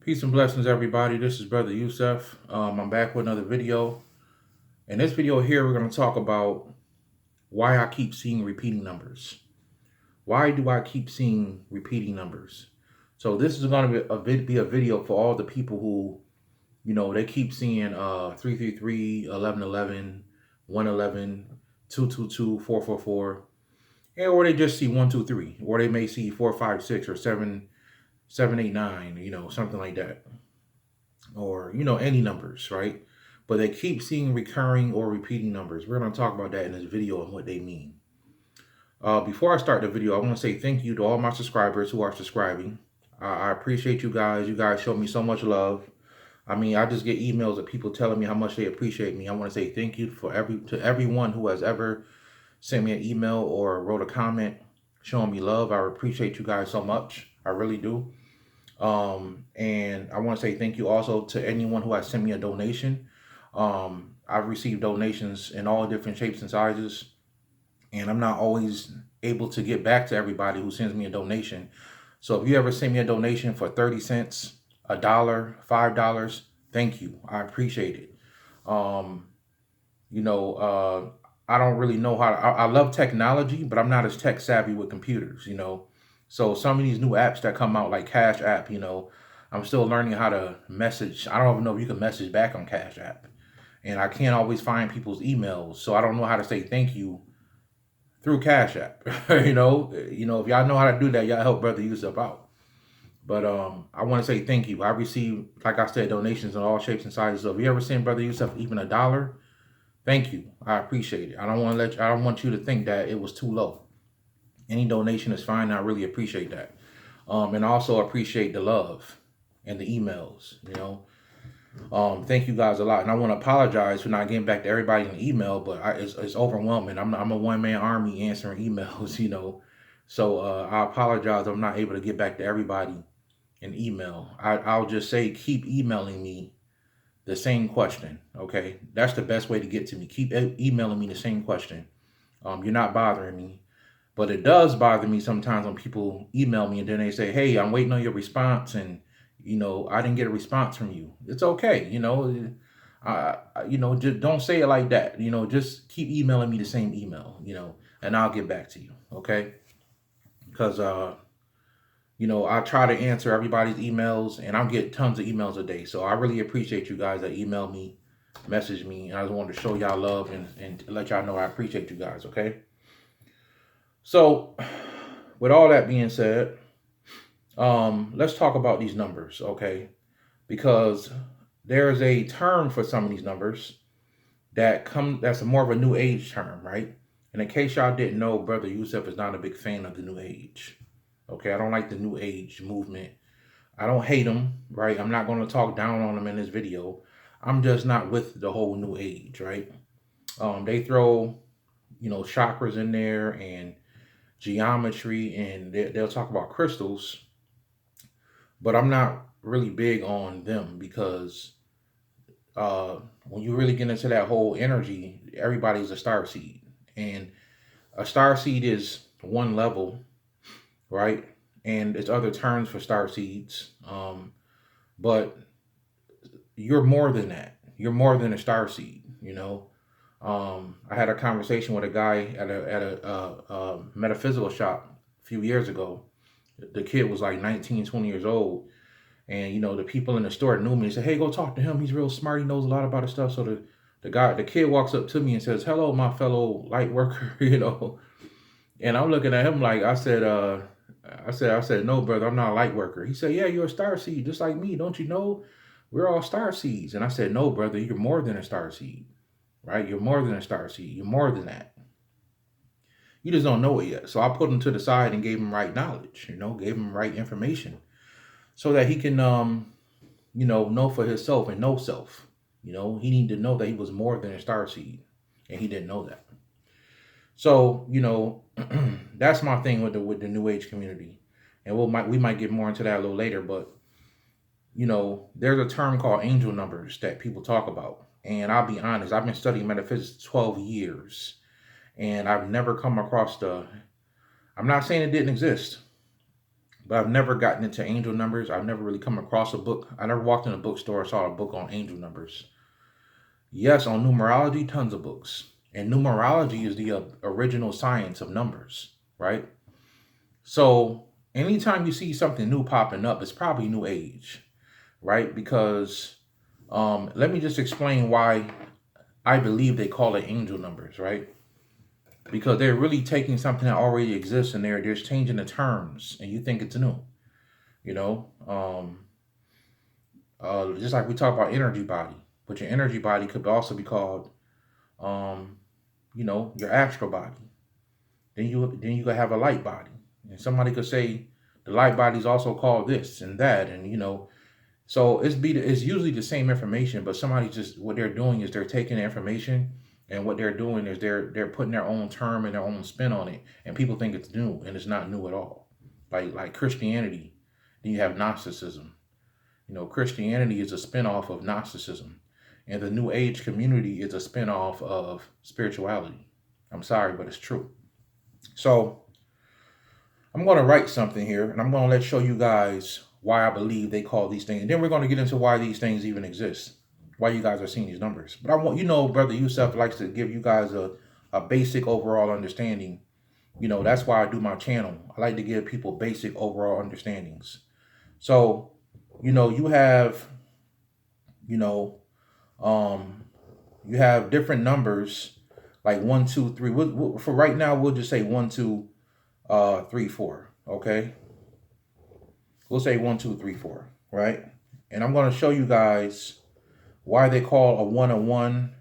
Peace and blessings, everybody. This is BroYosef. I'm back with another video. In this video here, we're going to talk about why I keep seeing repeating numbers. Why do I keep seeing repeating numbers? So this is going to be a video for all the people who, they keep seeing 333, 1111, 111, 222, 444, or they just see 123, or they may see 456 or 789, something like that. Or any numbers, right? But they keep seeing recurring or repeating numbers. We're going to talk about that in this video and what they mean. Before I start the video, I want to say thank you to all my subscribers who are subscribing. I appreciate you guys. You guys show me so much love. I mean, I just get emails of people telling me how much they appreciate me. I want to say thank you to everyone who has ever sent me an email or wrote a comment showing me love. I appreciate you guys so much. I really do. And I want to say thank you also to anyone who has sent me a donation. I've received donations in all different shapes and sizes, and I'm not always able to get back to everybody who sends me a donation. So if you ever send me a donation for 30 cents, $1, $5, thank you. I appreciate it. I don't really know how to, I love technology, but I'm not as tech savvy with computers, So some of these new apps that come out, like Cash App, I'm still learning how to message. I don't even know if you can message back on Cash App. And I can't always find people's emails. So I don't know how to say thank you through Cash App. If y'all know how to do that, y'all help BroYosef out. But I want to say thank you. I received, like I said, donations in all shapes and sizes. So if you ever send BroYosef even $1, thank you. I appreciate it. I don't want you to think that it was too low. Any donation is fine. I really appreciate that. And also appreciate the love and the emails, Thank you guys a lot. And I want to apologize for not getting back to everybody in the email, but it's overwhelming. I'm a one-man army answering emails, So I apologize. I'm not able to get back to everybody in email. I'll just say keep emailing me the same question, okay? That's the best way to get to me. Keep emailing me the same question. You're not bothering me. But it does bother me sometimes when people email me and then they say, hey, I'm waiting on your response and, I didn't get a response from you. It's okay, just don't say it like that. Just keep emailing me the same email, and I'll get back to you, okay? Because, I try to answer everybody's emails and I get tons of emails a day. So I really appreciate you guys that email me, message me. And I just wanted to show y'all love and let y'all know I appreciate you guys, okay? So, with all that being said, let's talk about these numbers, okay? Because there's a term for some of these numbers that's more of a new age term, right? And in case y'all didn't know, BroYosef is not a big fan of the new age. Okay, I don't like the new age movement. I don't hate them, right? I'm not going to talk down on them in this video. I'm just not with the whole new age, right? They throw, chakras in there and geometry, and they'll talk about crystals, but I'm not really big on them because when you really get into that whole energy, everybody's a star seed, and a star seed is one level, right? And there's other terms for star seeds, but you're more than that. You're more than a star seed, I had a conversation with a guy at a metaphysical shop a few years ago. The kid was like 19, 20 years old. And, the people in the store knew me and said, hey, go talk to him. He's real smart. He knows a lot about his stuff. So the kid walks up to me and says, hello, my fellow light worker, And I'm looking at him like, I said, no, brother, I'm not a light worker. He said, yeah, you're a star seed just like me. Don't you know? We're all star seeds. And I said, no, brother, you're more than a star seed. Right? You're more than a star seed. You're more than that. You just don't know it yet. So I put him to the side and gave him right knowledge, gave him right information so that he can, know for himself and know self. He needed to know that he was more than a star seed, and he didn't know that. So, that's my thing with the New Age community, and we might get more into that a little later. But there's a term called angel numbers that people talk about. And I'll be honest, I've been studying metaphysics 12 years, and I've never come across I'm not saying it didn't exist, but I've never gotten into angel numbers. I've never really come across a book. I never walked in a bookstore and saw a book on angel numbers. Yes, on numerology, tons of books. And numerology is the original science of numbers, right? So anytime you see something new popping up, it's probably new age, right? Because let me just explain why I believe they call it angel numbers, right? Because they're really taking something that already exists and they're just changing the terms, and you think it's new, you know. Just like we talk about energy body, but your energy body could also be called, um, your astral body. Then you could have a light body, and somebody could say the light body is also called this and that, and so it's usually the same information, but somebody just what they're doing is they're taking the information, and what they're doing is they're putting their own term and their own spin on it, and people think it's new, and it's not new at all. Like Christianity, then you have Gnosticism. Christianity is a spinoff of Gnosticism, and the New Age community is a spinoff of spirituality. I'm sorry, but it's true. So I'm going to write something here, and I'm going to show you guys why I believe they call these things. And then we're going to get into why these things even exist, why you guys are seeing these numbers. But I want BroYosef likes to give you guys a basic overall understanding. That's why I do my channel. I like to give people basic overall understandings. So, you have, you have different numbers like 1, 2, 3. For right now, we'll just say 1, 2, 3, 4. Okay. We'll say 1, 2, 3, 4. Right. And I'm going to show you guys why they call a 1 a 1,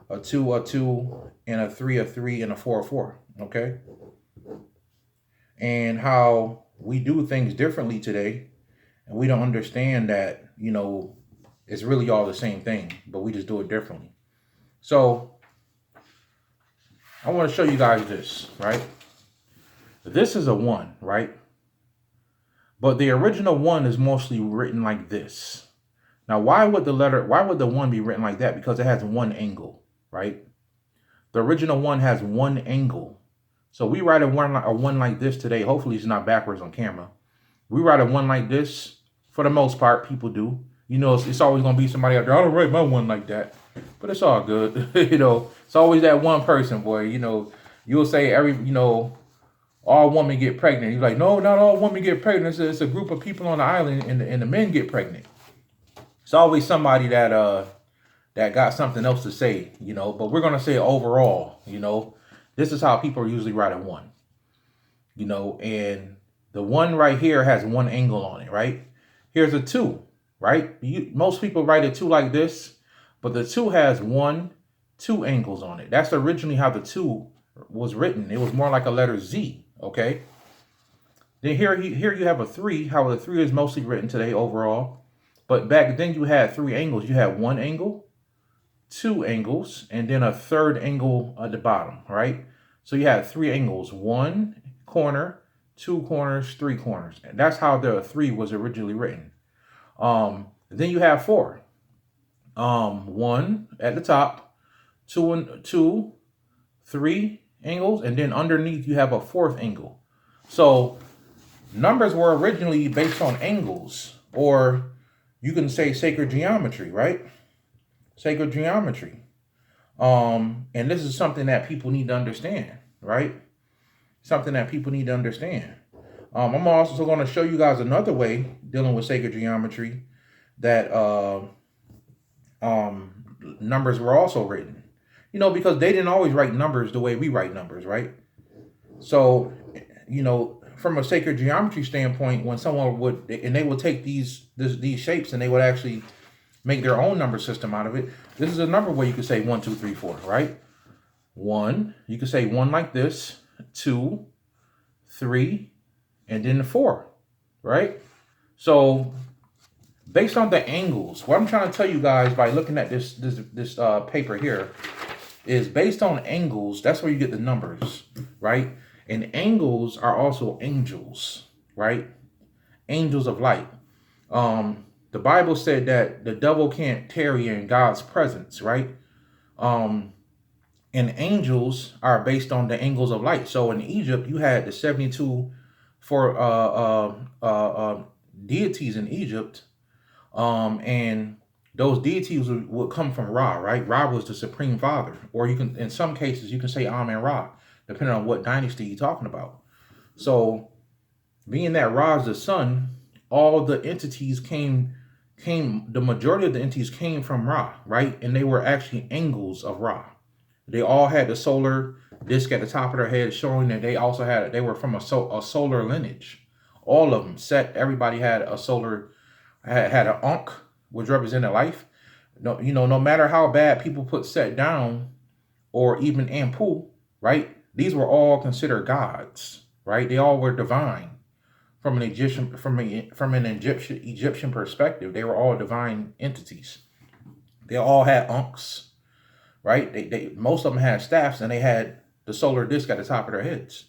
a 2 a 2, and a 3 a 3, and a 4 a 4. Okay. And how we do things differently today. And we don't understand that, it's really all the same thing, but we just do it differently. So I want to show you guys this, right? This is a 1, right? But the original 1 is mostly written like this. Now, why would the 1 be written like that? Because it has one angle, right? The original 1 has one angle. So we write a 1 like this today. Hopefully it's not backwards on camera. We write a 1 like this. For the most part, people do. It's always going to be somebody out there. I don't write my 1 like that. But it's all good. It's always that one person, boy. You'll say all women get pregnant. You're like, no, not all women get pregnant. It's a group of people on the island, and the men get pregnant. It's always somebody that got something else to say, But we're going to say overall, This is how people usually write a 1. And the 1 right here has one angle on it, right? Here's a 2, right? Most people write a 2 like this, but the 2 has 2 angles on it. That's originally how the 2 was written. It was more like a letter Z, okay? Then here you have a 3, how the 3 is mostly written today overall. But back then you had 3 angles. You had 1 angle, 2 angles, and then a 3rd angle at the bottom, right? So you had 3 angles, 1 corner, 2 corners, 3 corners. And that's how the 3 was originally written. Then you have 4. 1 at the top, 2, 3 angles, and then underneath you have a 4th angle. So numbers were originally based on angles, or you can say sacred geometry, right? Sacred geometry. And this is something that people need to understand, right? Something that people need to understand. I'm also going to show you guys another way dealing with sacred geometry that numbers were also written. Because they didn't always write numbers the way we write numbers, right? So, from a sacred geometry standpoint, when someone would take these shapes and they would actually make their own number system out of it. This is a number where you could say 1, 2, 3, 4, right? 1, you could say 1 like this, 2, 3, and then 4, right? So based on the angles, what I'm trying to tell you guys by looking at this paper here is based on angles. That's where you get the numbers, right? And angles are also angels, right? Angels of light. The Bible said that the devil can't tarry in God's presence, right? And angels are based on the angles of light. So in Egypt, you had the 72 for deities in Egypt, and those deities would come from Ra, right? Ra was the supreme father, or you can, in some cases, you can say Amen Ra, depending on what dynasty you're talking about. So, being that Ra is the sun, all the entities came. The majority of the entities came from Ra, right? And they were actually angles of Ra. They all had the solar disc at the top of their head, showing that they were from a solar lineage. All of them. Set. Everybody had a solar had an Ankh, which represented life. No, no matter how bad people put Set down, or even Ampu, right? These were all considered gods, right? They all were divine from an Egyptian perspective. They were all divine entities. They all had Ankhs, right? They most of them had staffs, and they had the solar disc at the top of their heads,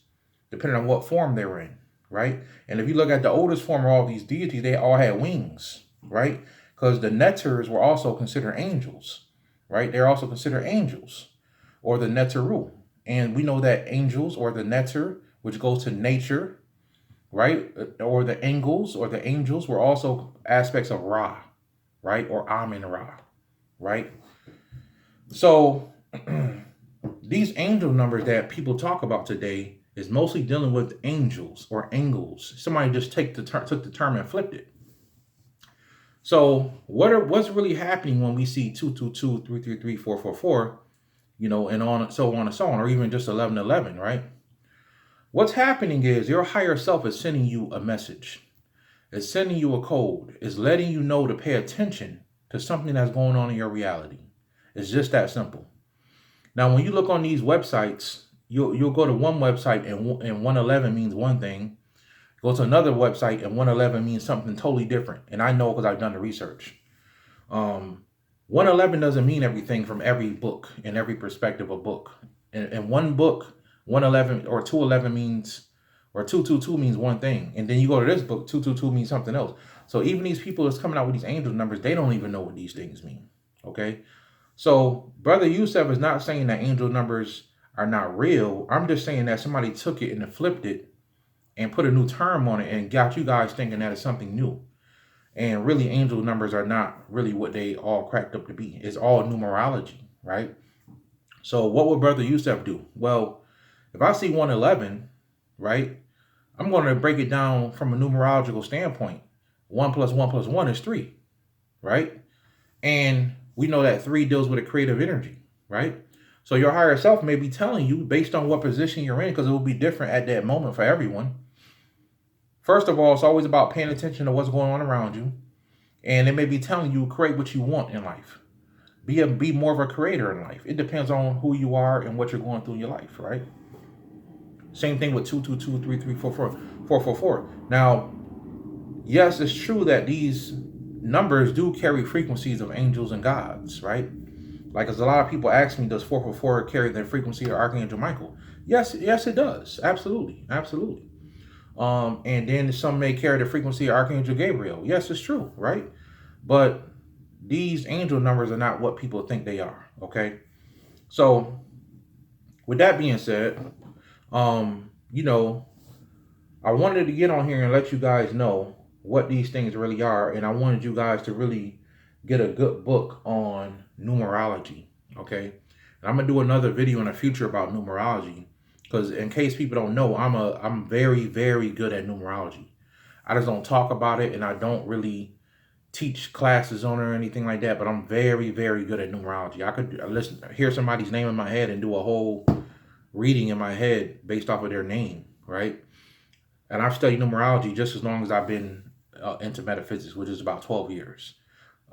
depending on what form they were in, right? And if you look at the oldest form of all these deities, they all had wings, right? Because the Netters were also considered angels, right? They're also considered angels, or the Netteru. And we know that angels, or the Netter, which goes to nature, right? Or the angels, or the angels, were also aspects of Ra, right? Or Amen Ra, right? So these angel numbers that people talk about today is mostly dealing with angels or angles. Somebody just took the term and flipped it. So what's really happening when we see 222, 333, 444, and so on and so on, or even just 1111, right? What's happening is your higher self is sending you a message. It's sending you a code. It's letting you know to pay attention to something that's going on in your reality. It's just that simple. Now, when you look on these websites, you'll go to one website and 111 means one thing. Go to another website and 111 means something totally different. And I know because I've done the research. 111 doesn't mean everything from every book and every perspective of book. In one book, 111 or 211 means, or 222 means one thing. And then you go to this book, 222 means something else. So even these people that's coming out with these angel numbers, they don't even know what these things mean. Okay? So BroYosef is not saying that angel numbers are not real. I'm just saying that somebody took it and flipped it and put a new term on it and got you guys thinking that it's something new. And really, angel numbers are not really what they all cracked up to be. It's all numerology, right? So what would BroYosef do? Well, if I see 111, right, I'm going to break it down from a numerological standpoint. 1 plus 1 plus 1 is 3, right? And we know that 3 deals with a creative energy, right? So your higher self may be telling you, based on what position you're in, because it will be different at that moment for everyone. First of all, it's always about paying attention to what's going on around you. And it may be telling you, create what you want in life. Be more of a creator in life. It depends on who you are and what you're going through in your life, right? Same thing with 222, 334, 444. Now, yes, it's true that these numbers do carry frequencies of angels and gods, right? Like, as a lot of people ask me, does 444 carry the frequency of Archangel Michael? Yes, it does. Absolutely. And then some may carry the frequency of Archangel Gabriel. Yes, it's true, right? But these angel numbers are not what people think they are, okay? So, with that being said, I wanted to get on here and let you guys know what these things really are, and I wanted you guys to really get a good book on numerology, okay? And I'm gonna do another video in the future about numerology, because in case people don't know, I'm very, very good at numerology. I just don't talk about it, and I don't really teach classes on it or anything like that, but I'm very, very good at numerology. I could hear somebody's name in my head and do a whole reading in my head based off of their name, right? And I've studied numerology just as long as I've been into metaphysics, which is about 12 years.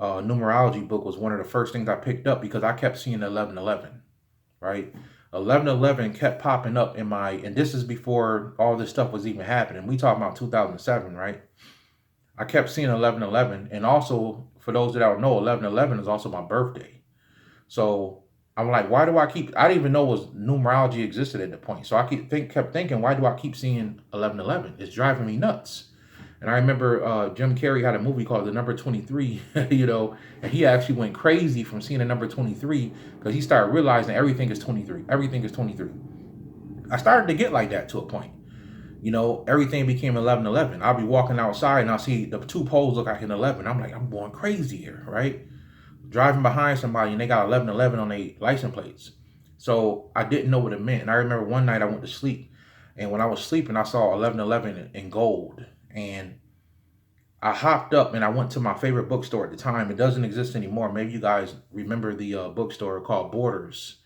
Numerology book was one of the first things I picked up because I kept seeing 1111, right? 1111 kept popping up in and this is before all this stuff was even happening. We talking about 2007, right? I kept seeing 1111, and also, for those that don't know, 1111 is also my birthday. So I'm like, why do I didn't even know numerology existed at the point. So I kept thinking, why do I keep seeing 1111? It's driving me nuts. And I remember Jim Carrey had a movie called The Number 23, and he actually went crazy from seeing the number 23 because he started realizing everything is 23. Everything is 23. I started to get like that to a point. everything became 1111. I'll be walking outside and I'll see the two poles look like an 11. I'm like, I'm going crazy here, right? Driving behind somebody and they got 1111 on their license plates. So I didn't know what it meant. And I remember one night I went to sleep, and when I was sleeping, I saw 1111 in gold. And I hopped up and I went to my favorite bookstore at the time. It doesn't exist anymore. Maybe you guys remember the bookstore called Borders.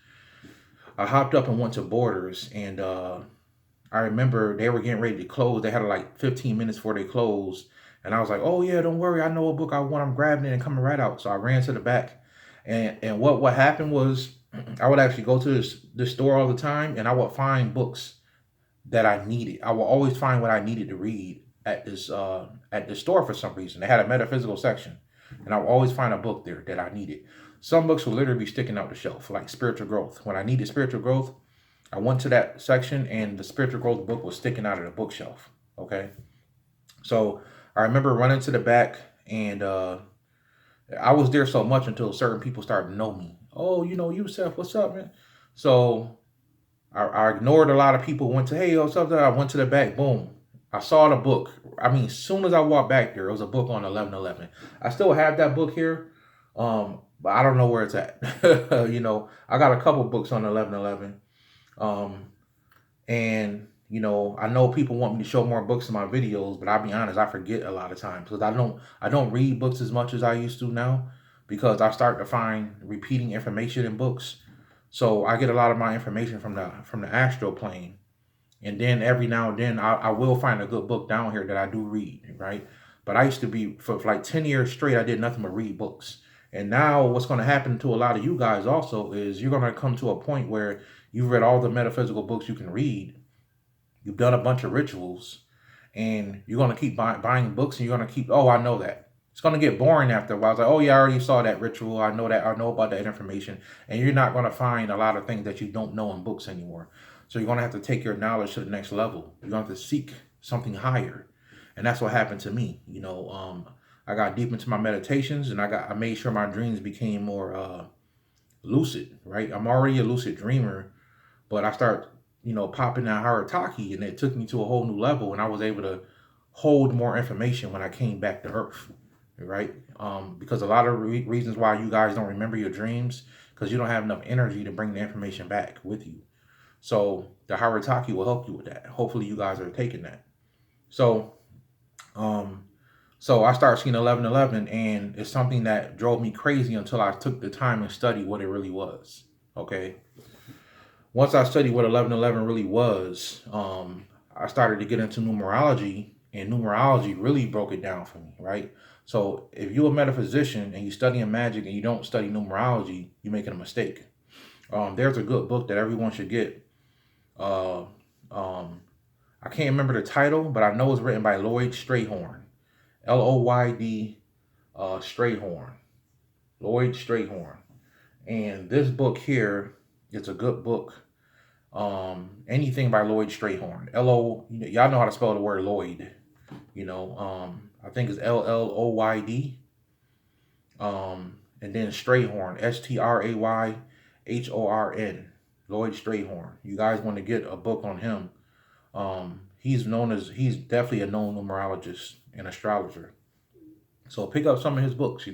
I hopped up and went to Borders, and I remember they were getting ready to close. They had like 15 minutes before they closed. And I was like, oh yeah, don't worry. I know a book I want. I'm grabbing it and coming right out. So I ran to the back. And what happened was I would actually go to this store all the time, and I would find books that I needed. I would always find what I needed to read at this store for some reason. They had a metaphysical section, and I would always find a book there that I needed. Some books would literally be sticking out the shelf, like spiritual growth. When I needed spiritual growth, I went to that section, and the spiritual growth book was sticking out of the bookshelf. Okay, so I remember running to the back, and I was there so much until certain people started to know me. Oh, Yusef, what's up, man? So I ignored a lot of people. Went to, hey, what's up? I went to the back. Boom. I saw the book. I mean, as soon as I walked back there, it was a book on 1111. I still have that book here, but I don't know where it's at. I got a couple books on 1111. And I know people want me to show more books in my videos, but I'll be honest, I forget a lot of times because I don't read books as much as I used to now, because I start to find repeating information in books. So I get a lot of my information from the astral plane, and then every now and then I will find a good book down here that I do read, right? But I used to be for like 10 years straight, I did nothing but read books. And now what's going to happen to a lot of you guys also is you're going to come to a point where you've read all the metaphysical books you can read. You've done a bunch of rituals, and you're going to keep buying books, and you're going to keep, oh, I know that. It's going to get boring after a while. It's like, oh, yeah, I already saw that ritual. I know that. I know about that information. And you're not going to find a lot of things that you don't know in books anymore. So you're going to have to take your knowledge to the next level. You're going to have to seek something higher. And that's what happened to me. I got deep into my meditations, and I made sure my dreams became more lucid, right? I'm already a lucid dreamer, but I start popping that Harataki, and it took me to a whole new level, and I was able to hold more information when I came back to Earth, right? Because a lot of reasons why you guys don't remember your dreams, because you don't have enough energy to bring the information back with you. So the Harataki will help you with that. Hopefully you guys are taking that. So I started seeing 1111, and it's something that drove me crazy until I took the time and studied what it really was. Okay. Once I studied what 1111 really was, I started to get into numerology, and numerology really broke it down for me, right? So if you're a metaphysician and you're studying magic and you don't study numerology, you're making a mistake. There's a good book that everyone should get. I can't remember the title, but I know it's written by Lloyd Strayhorn. Loyd Strayhorn. Lloyd Strayhorn. And this book here, it's a good book. Anything by Lloyd Strayhorn. Y'all know how to spell the word Lloyd. I think it's Lloyd. And then Strayhorn, Strayhorn. Lloyd Strayhorn. You guys want to get a book on him. He's definitely a known numerologist and astrologer. So pick up some of his books,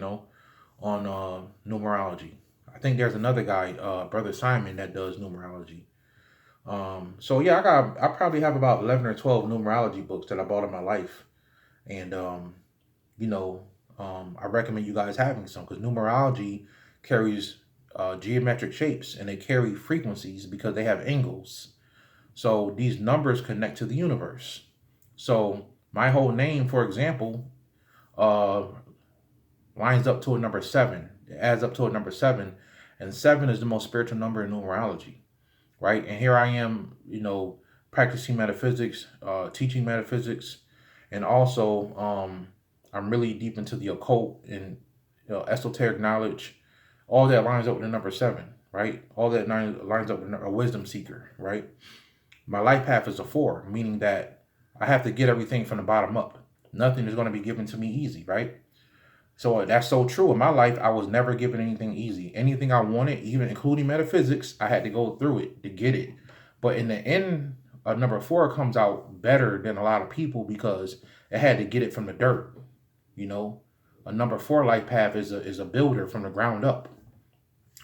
on numerology. I think there's another guy, Brother Simon, that does numerology. So yeah, I probably have about 11 or 12 numerology books that I bought in my life. And, I recommend you guys having some, because numerology carries geometric shapes, and they carry frequencies because they have angles. So these numbers connect to the universe. So my whole name, for example, lines up to a number 7. It adds up to a number 7. And 7 is the most spiritual number in numerology, right? And here I am, practicing metaphysics, teaching metaphysics, and also I'm really deep into the occult and esoteric knowledge. All that lines up with the number 7, right? All that lines up with a wisdom seeker, right? My life path is a 4, meaning that I have to get everything from the bottom up. Nothing is going to be given to me easy, right? So that's so true. In my life, I was never given anything easy. Anything I wanted, even including metaphysics, I had to go through it to get it. But in the end a number 4 comes out better than a lot of people because it had to get it from the dirt. You know, a number 4 life path is a builder from the ground up.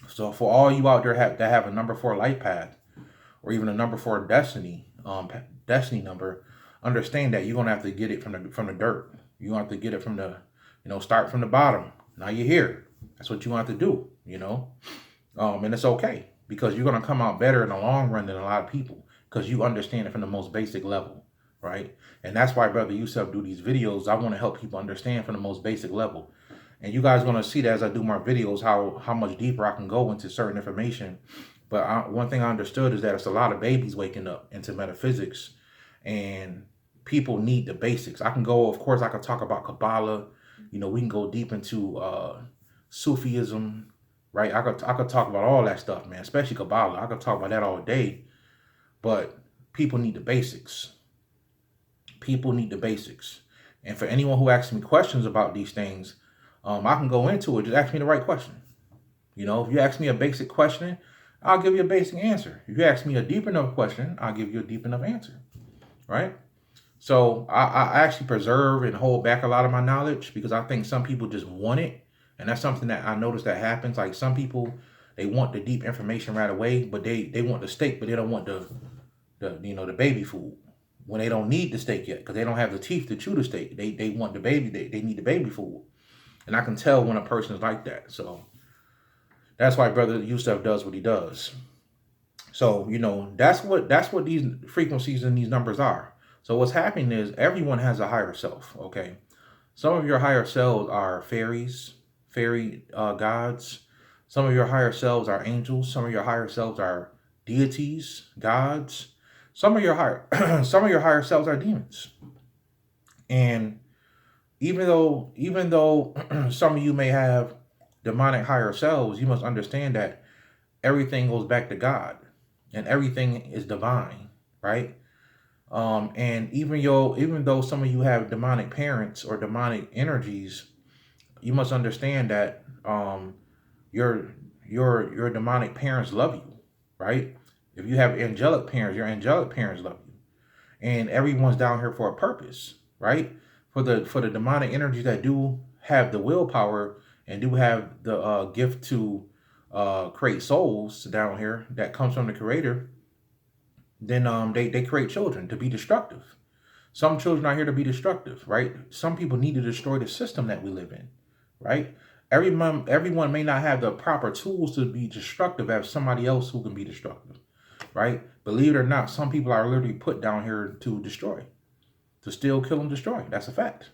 So for all you out there that have a number 4 life path, or even a number 4 destiny number, understand that you're gonna have to get it from the dirt. You have to get it from the, start from the bottom. Now you're here. That's what you want to do. And it's okay because you're gonna come out better in the long run than a lot of people because you understand it from the most basic level, right? And that's why BroYosef do these videos. I want to help people understand from the most basic level. And you guys are gonna see that as I do more videos, how much deeper I can go into certain information. But one thing I understood is that it's a lot of babies waking up into metaphysics, and people need the basics. I can go, of course, I could talk about Kabbalah. We can go deep into Sufism, right? I could talk about all that stuff, man, especially Kabbalah. I could talk about that all day. But people need the basics. People need the basics. And for anyone who asks me questions about these things, I can go into it. Just ask me the right question. If you ask me a basic question, I'll give you a basic answer. If you ask me a deep enough question, I'll give you a deep enough answer, right? So I actually preserve and hold back a lot of my knowledge because I think some people just want it. And that's something that I noticed that happens. Like some people, they want the deep information right away, but they want the steak, but they don't want the baby food when they don't need the steak yet because they don't have the teeth to chew the steak. They want the baby, they need the baby food. And I can tell when a person is like that. So that's why BroYosef does what he does. So, that's what these frequencies and these numbers are. So what's happening is everyone has a higher self, okay? Some of your higher selves are fairy gods. Some of your higher selves are angels. Some of your higher selves are deities, gods. Some of your higher selves are demons. And even though some of you may have demonic higher selves, you must understand that everything goes back to God and everything is divine, right? And even though some of you have demonic parents or demonic energies, you must understand that your demonic parents love you, right? If you have angelic parents, your angelic parents love you. And everyone's down here for a purpose, right? For the demonic energies that do have the willpower and do have the gift to create souls down here that comes from the Creator, then they create children to be destructive. Some children are here to be destructive, right? Some people need to destroy the system that we live in, right? Everyone may not have the proper tools to be destructive as somebody else who can be destructive, right? Believe it or not, some people are literally put down here to destroy, to steal, kill, and destroy. That's a fact.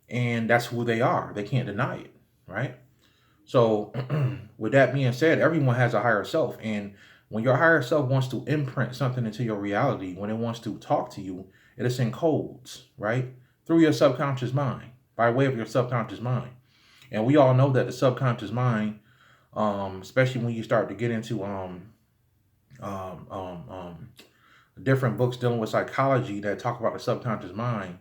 And that's who they are. They can't deny it, right? So with that being said, everyone has a higher self. And when your higher self wants to imprint something into your reality, when it wants to talk to you, it is in codes, right? Through your subconscious mind, by way of your subconscious mind. And we all know that the subconscious mind, especially when you start to get into different books dealing with psychology that talk about the subconscious mind,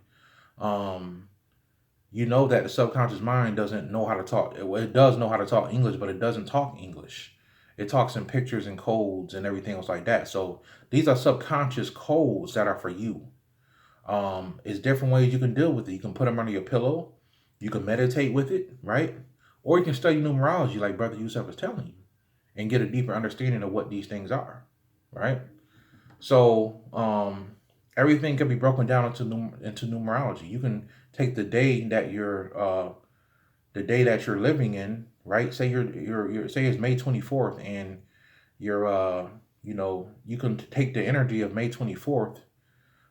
you know that the subconscious mind doesn't know how to talk. It does know how to talk English, but it doesn't talk English. It talks in pictures and codes and everything else like that. So these are subconscious codes that are for you. It's different ways you can deal with it. You can put them under your pillow. You can meditate with it, right? Or you can study numerology like BroYosef is telling you and get a deeper understanding of what these things are, right? So everything can be broken down into numerology. You can take the day that you're living in, right? Say say it's May 24th, and you can take the energy of May 24th.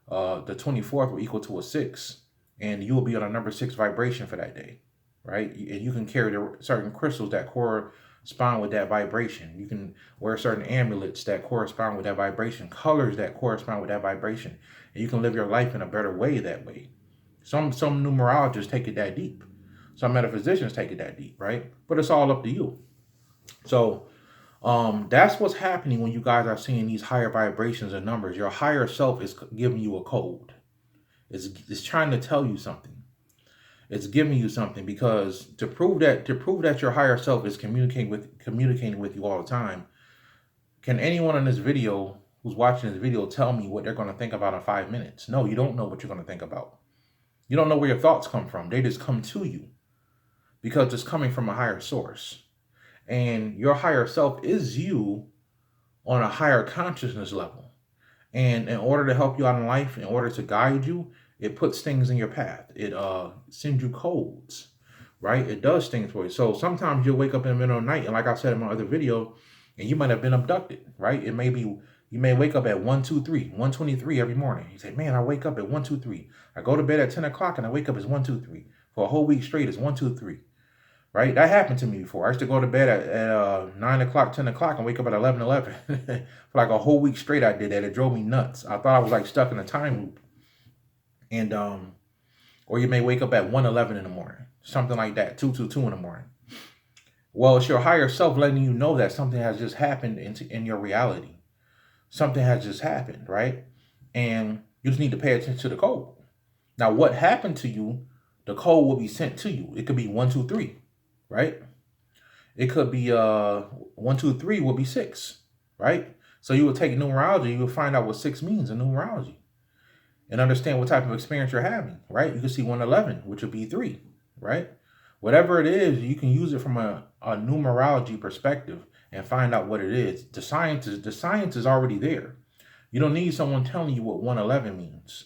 The 24th will equal to a 6, and you will be on a number 6 vibration for that day, right? And you can carry certain crystals that correspond with that vibration. You can wear certain amulets that correspond with that vibration, colors that correspond with that vibration, and you can live your life in a better way that way. Some numerologists take it that deep. Some metaphysicians take it that deep, right? But it's all up to you. So that's what's happening when you guys are seeing these higher vibrations and numbers. Your higher self is giving you a code. It's trying to tell you something. It's giving you something, because to prove that your higher self is communicating with you all the time, can anyone in this video who's watching this video tell me what they're going to think about in 5 minutes. No, you don't know what you're going to think about. You don't know where your thoughts come from. They just come to you because it's coming from a higher source. And your higher self is you on a higher consciousness level. And in order to help you out in life, in order to guide you, it puts things in your path. It sends you codes, right? It does things for you. So sometimes you'll wake up in the middle of the night, and like I said in my other video, and you might have been abducted, right? It may be, you may wake up at 1:23 every morning. You say, man, I wake up at 1:23. I go to bed at 10 o'clock and I wake up at 1:23. For a whole week straight, it's 1:23. Right? That happened to me before. I used to go to bed at 9 o'clock, 10 o'clock, and wake up at 11:11. For like a whole week straight, I did that. It drove me nuts. I thought I was like stuck in a time loop. And, or you may wake up at 1:11 in the morning, something like that, 2:22 in the morning. Well, it's your higher self letting you know that something has just happened in your reality. Something has just happened, right? And you just need to pay attention to the code. Now, what happened to you, the code will be sent to you. It could be 1, 2, 3. Right? It could be 1, 2, 3 would be 6, right? So you would take numerology, you would find out what 6 means in numerology and understand what type of experience you're having, right? You can see 111, which would be 3, right? Whatever it is, you can use it from a numerology perspective and find out what it is. The science is already there. You don't need someone telling you what 111 means.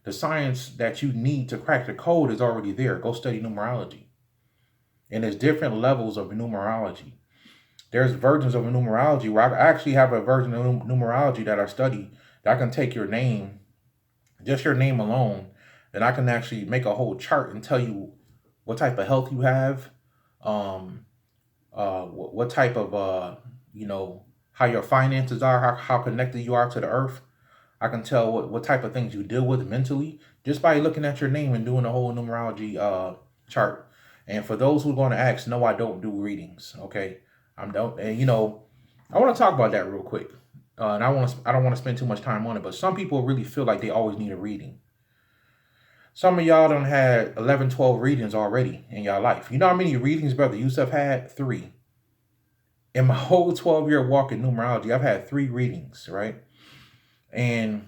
The science that you need to crack the code is already there. Go study numerology. And there's different levels of numerology. There's versions of numerology where I actually have a version of numerology that I study that I can take your name, just your name alone, and I can actually make a whole chart and tell you what type of health you have, what type of, how your finances are, how connected you are to the earth. I can tell what type of things you deal with mentally just by looking at your name and doing a whole numerology chart. And for those who are going to ask, no, I don't do readings. Okay, I don't. And I want to talk about that real quick. And I don't want to spend too much time on it. But some people really feel like they always need a reading. Some of y'all done had 11, 12 readings already in your life. You know how many readings BroYosef had? 3. In my whole 12-year walk in numerology, I've had 3 readings, right? And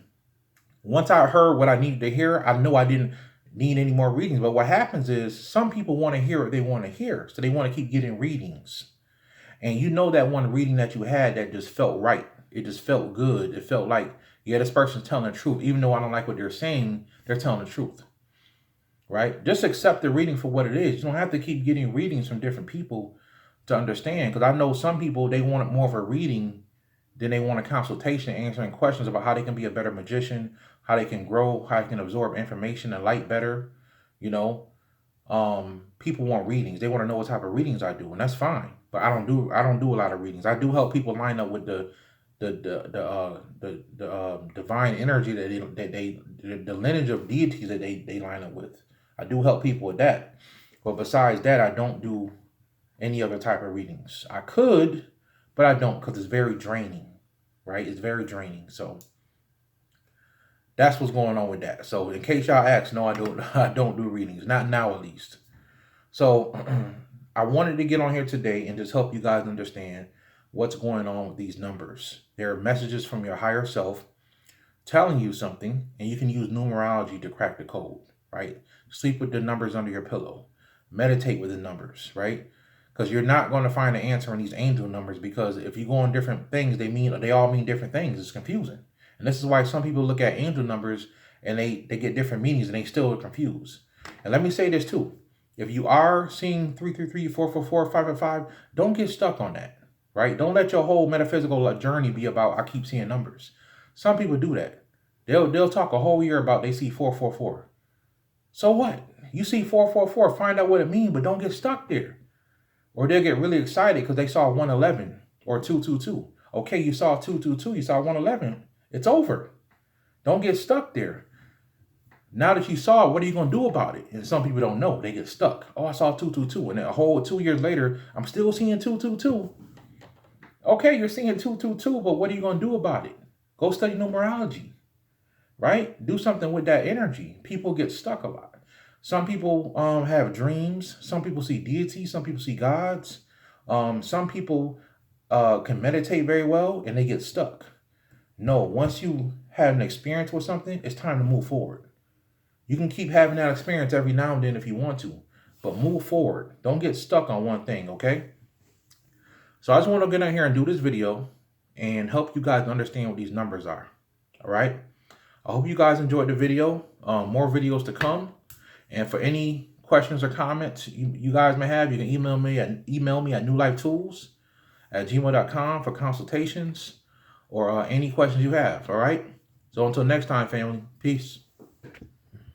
once I heard what I needed to hear, I know I didn't need any more readings. But what happens is some people want to hear what they want to hear. So they want to keep getting readings. And you know that one reading that you had that just felt right. It just felt good. It felt like, yeah, this person's telling the truth. Even though I don't like what they're saying, they're telling the truth. Right? Just accept the reading for what it is. You don't have to keep getting readings from different people to understand. Because I know some people, they want more of a reading than they want a consultation, answering questions about how they can be a better magician, how they can grow, how they can absorb information and light better. People want readings. They want to know what type of readings I do, and that's fine. But I don't do a lot of readings. I do help people line up with the divine energy the lineage of deities that they line up with. I do help people with that. But besides that, I don't do any other type of readings. I could, but I don't, because it's very draining. Right? It's very draining. So that's what's going on with that. So in case y'all ask, no, I don't do readings. Not now, at least. So I wanted to get on here today and just help you guys understand what's going on with these numbers. There are messages from your higher self telling you something, and you can use numerology to crack the code, right? Sleep with the numbers under your pillow. Meditate with the numbers, right? Because you're not going to find an answer in these angel numbers, because if you go on different things, they all mean different things. It's confusing. And this is why some people look at angel numbers and they get different meanings and they still are confused. And let me say this too. If you are seeing 333, 444, 555, don't get stuck on that, right? Don't let your whole metaphysical journey be about, I keep seeing numbers. Some people do that. They'll talk a whole year about they see 444. So what? You see 444, find out what it means, but don't get stuck there. Or they'll get really excited because they saw 111 or 222. Okay, you saw 222, you saw 111. It's over. Don't get stuck there. Now that you saw it, what are you going to do about it? And some people don't know. They get stuck. Oh, I saw 222. And then a whole 2 years later, I'm still seeing 222. Okay, you're seeing 222, but what are you going to do about it? Go study numerology, right? Do something with that energy. People get stuck a lot. Some people have dreams. Some people see deities. Some people see gods. Some people can meditate very well and they get stuck. No, once you have an experience with something, it's time to move forward. You can keep having that experience every now and then if you want to, but move forward. Don't get stuck on one thing, okay? So I just want to get in here and do this video and help you guys understand what these numbers are. All right. I hope you guys enjoyed the video. More videos to come. And for any questions or comments you guys may have, you can email me at nulyfetools@gmail.com for consultations or any questions you have. All right. So until next time, family. Peace.